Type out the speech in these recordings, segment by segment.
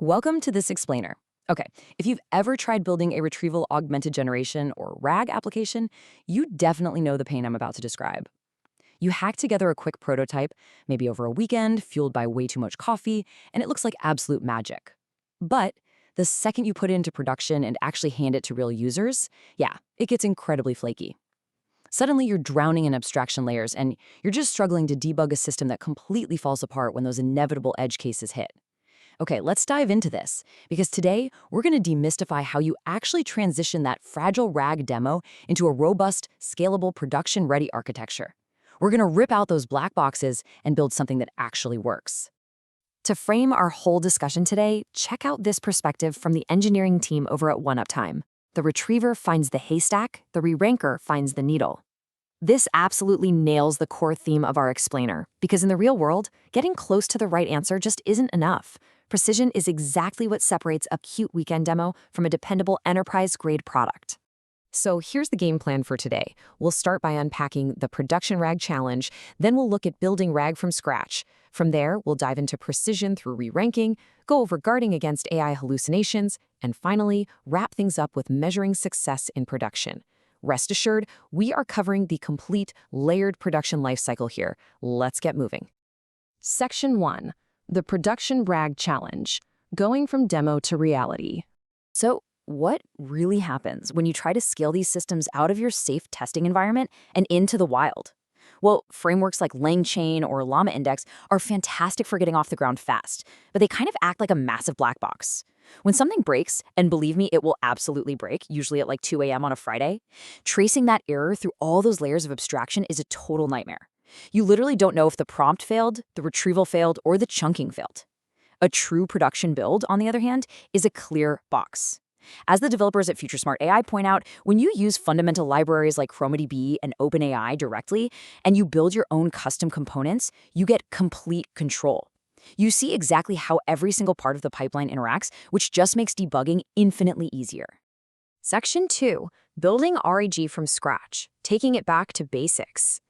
Welcome to this explainer. Okay, if you've ever tried building a retrieval-augmented generation or RAG application, you definitely know the pain I'm about to describe. You hack together a quick prototype, maybe over a weekend, fueled by way too much coffee, and it looks like absolute magic. But the second you put it into production and actually hand it to real users, yeah, it gets incredibly flaky. Suddenly, you're drowning in abstraction layers, and you're just struggling to debug a system that completely falls apart when those inevitable edge cases hit. Okay, let's dive into this, because today we're going to demystify how you actually transition that fragile RAG demo into a robust, scalable, production-ready architecture. We're going to rip out those black boxes and build something that actually works. To frame our whole discussion today, check out this perspective from the engineering team over at OneUptime. The retriever finds the haystack, the re-ranker finds the needle. This absolutely nails the core theme of our explainer, because in the real world, getting close to the right answer just isn't enough. Precision is exactly what separates a cute weekend demo from a dependable enterprise-grade product. So here's the game plan for today. We'll start by unpacking the production RAG challenge, then we'll look at building RAG from scratch. From there, we'll dive into precision through re-ranking, go over guarding against AI hallucinations, and finally, wrap things up with measuring success in production. Rest assured, we are covering the complete, layered production lifecycle here. Let's get moving. Section 1. The Production RAG Challenge, going from demo to reality. So, what really happens when you try to scale these systems out of your safe testing environment and into the wild? Well, frameworks like LangChain or Llama Index are fantastic for getting off the ground fast, but they kind of act like a massive black box. When something breaks, and believe me, it will absolutely break, usually at like 2 a.m. on a Friday, tracing that error through all those layers of abstraction is a total nightmare. You literally don't know if the prompt failed, the retrieval failed, or the chunking failed. A true production build, on the other hand, is a clear box. As the developers at FutureSmart AI point out, when you use fundamental libraries like ChromaDB and OpenAI directly, and you build your own custom components, you get complete control. You see exactly how every single part of the pipeline interacts, which just makes debugging infinitely easier. Section 2. Building RAG from scratch, taking it back to basics.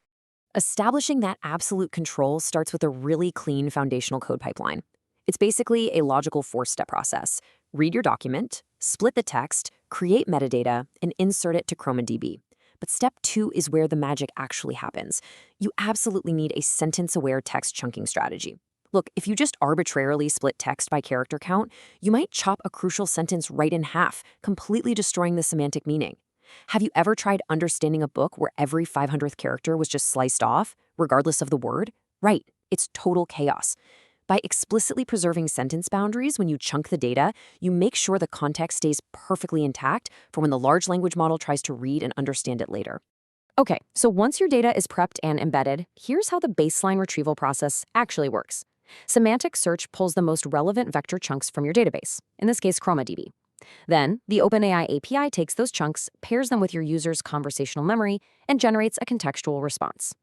Establishing that absolute control starts with a really clean foundational code pipeline. It's basically a logical four-step process. Read your document, split the text, create metadata, and insert it to ChromaDB. But step 2 is where the magic actually happens. You absolutely need a sentence-aware text chunking strategy. Look, if you just arbitrarily split text by character count, you might chop a crucial sentence right in half, completely destroying the semantic meaning. Have you ever tried understanding a book where every 500th character was just sliced off, regardless of the word? Right, it's total chaos. By explicitly preserving sentence boundaries when you chunk the data, you make sure the context stays perfectly intact for when the large language model tries to read and understand it later. Okay, so once your data is prepped and embedded, here's how the baseline retrieval process actually works. Semantic search pulls the most relevant vector chunks from your database, in this case ChromaDB. Then, the OpenAI API takes those chunks, pairs them with your user's conversational memory, and generates a contextual response.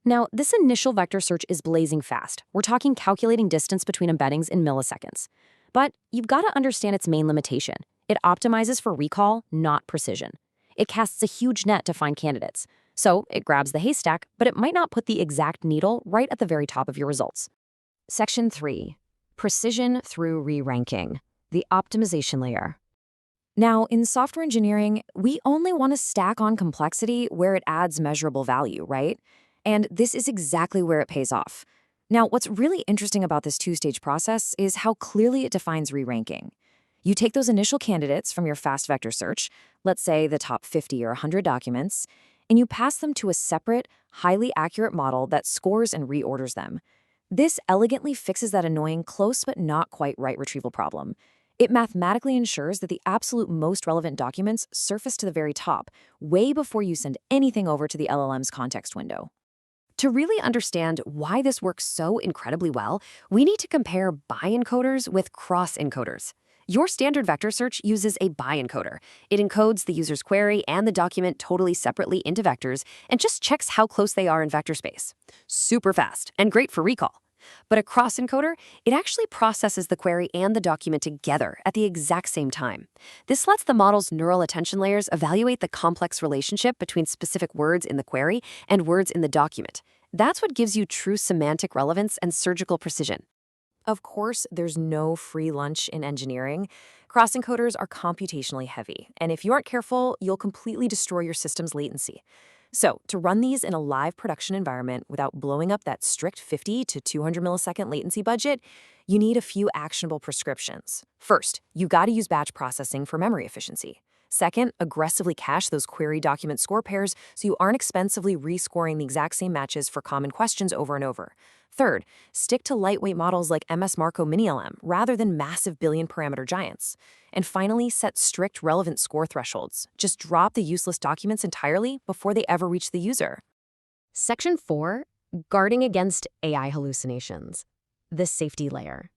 Now, this initial vector search is blazing fast. We're talking calculating distance between embeddings in milliseconds. But you've got to understand its main limitation. It optimizes for recall, not precision. It casts a huge net to find candidates. So it grabs the haystack, but it might not put the exact needle right at the very top of your results. Section 3. Precision through re-ranking, the optimization layer. Now, in software engineering, we only want to stack on complexity where it adds measurable value, right? And this is exactly where it pays off. Now, what's really interesting about this two-stage process is how clearly it defines re-ranking. You take those initial candidates from your fast vector search, let's say the top 50 or 100 documents, and you pass them to a separate, highly accurate model that scores and reorders them. This elegantly fixes that annoying close but not quite right retrieval problem. It mathematically ensures that the absolute most relevant documents surface to the very top, way before you send anything over to the LLM's context window. To really understand why this works so incredibly well, we need to compare bi-encoders with cross-encoders. Your standard vector search uses a bi-encoder. It encodes the user's query and the document totally separately into vectors and just checks how close they are in vector space. Super fast and great for recall. But a cross-encoder, it actually processes the query and the document together at the exact same time. This lets the model's neural attention layers evaluate the complex relationship between specific words in the query and words in the document. That's what gives you true semantic relevance and surgical precision. Of course, there's no free lunch in engineering. Cross-encoders are computationally heavy, and if you aren't careful, you'll completely destroy your system's latency. So, to run these in a live production environment without blowing up that strict 50 to 200 millisecond latency budget, you need a few actionable prescriptions. First, you got to use batch processing for memory efficiency. Second, aggressively cache those query document score pairs so you aren't expensively rescoring the exact same matches for common questions over and over. Third, stick to lightweight models like MS Marco Mini-LM rather than massive billion-parameter giants. And finally, set strict relevant score thresholds. Just drop the useless documents entirely before they ever reach the user. Section 4, Guarding Against AI Hallucinations, the safety layer.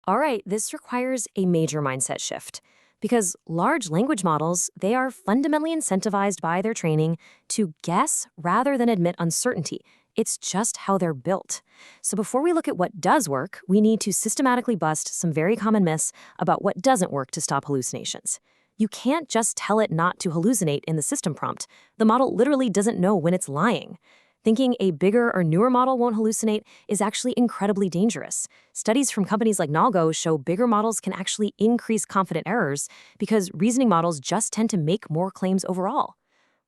All right, this requires a major mindset shift. Because large language models, they are fundamentally incentivized by their training to guess rather than admit uncertainty. It's just how they're built. So before we look at what does work, we need to systematically bust some very common myths about what doesn't work to stop hallucinations. You can't just tell it not to hallucinate in the system prompt. The model literally doesn't know when it's lying. Thinking a bigger or newer model won't hallucinate is actually incredibly dangerous. Studies from companies like Nalgo show bigger models can actually increase confident errors because reasoning models just tend to make more claims overall.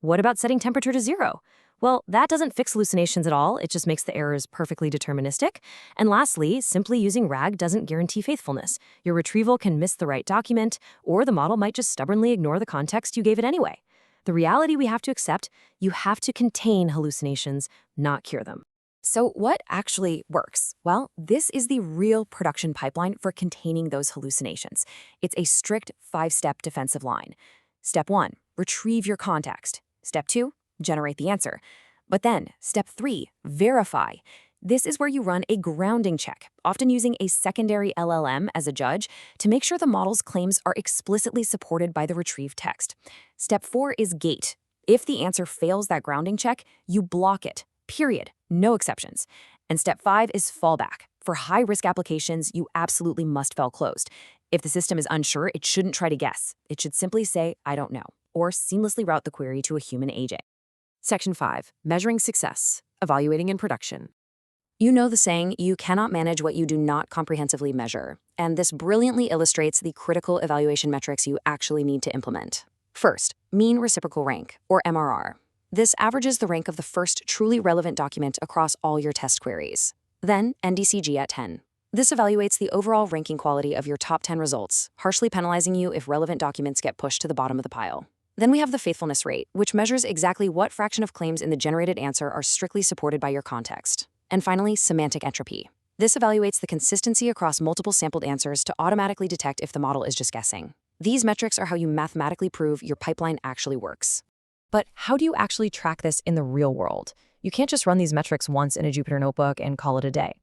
What about setting temperature to 0? Well, that doesn't fix hallucinations at all. It just makes the errors perfectly deterministic. And lastly, simply using RAG doesn't guarantee faithfulness. Your retrieval can miss the right document, or the model might just stubbornly ignore the context you gave it anyway. The reality we have to accept, you have to contain hallucinations, not cure them. So what actually works? Well, this is the real production pipeline for containing those hallucinations. It's a strict 5-step defensive line. Step 1, retrieve your context. Step 2, generate the answer. But then, step 3, verify. This is where you run a grounding check, often using a secondary LLM as a judge to make sure the model's claims are explicitly supported by the retrieved text. Step 4 is gate. If the answer fails that grounding check, you block it, period, no exceptions. And step 5 is fallback. For high-risk applications, you absolutely must fail closed. If the system is unsure, it shouldn't try to guess. It should simply say, I don't know, or seamlessly route the query to a human agent. Section 5, measuring success, evaluating in production. You know the saying, you cannot manage what you do not comprehensively measure, and this brilliantly illustrates the critical evaluation metrics you actually need to implement. First, mean reciprocal rank, or MRR. This averages the rank of the first truly relevant document across all your test queries. Then, NDCG at 10. This evaluates the overall ranking quality of your top 10 results, harshly penalizing you if relevant documents get pushed to the bottom of the pile. Then we have the faithfulness rate, which measures exactly what fraction of claims in the generated answer are strictly supported by your context. And finally, semantic entropy. This evaluates the consistency across multiple sampled answers to automatically detect if the model is just guessing. These metrics are how you mathematically prove your pipeline actually works. But how do you actually track this in the real world? You can't just run these metrics once in a Jupyter notebook and call it a day.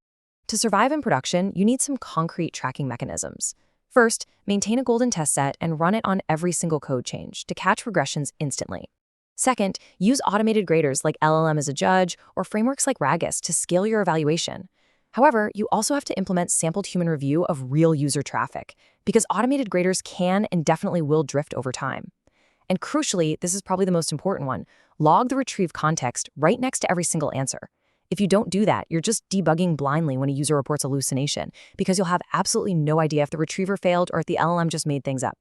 To survive in production, you need some concrete tracking mechanisms. First, maintain a golden test set and run it on every single code change to catch regressions instantly. Second, use automated graders like LLM as a judge or frameworks like Ragus to scale your evaluation. However, you also have to implement sampled human review of real user traffic because automated graders can and definitely will drift over time. And crucially, this is probably the most important one, log the retrieved context right next to every single answer. If you don't do that, you're just debugging blindly when a user reports hallucination because you'll have absolutely no idea if the retriever failed or if the LLM just made things up.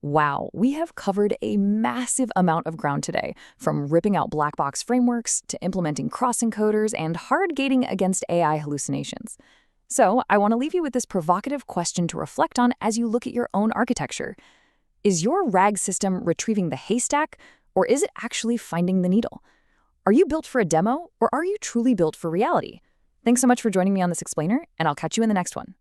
Wow, we have covered a massive amount of ground today, from ripping out black box frameworks to implementing cross-encoders and hard gating against AI hallucinations. So I want to leave you with this provocative question to reflect on as you look at your own architecture. Is your RAG system retrieving the haystack, or is it actually finding the needle? Are you built for a demo, or are you truly built for reality? Thanks so much for joining me on this explainer, and I'll catch you in the next one.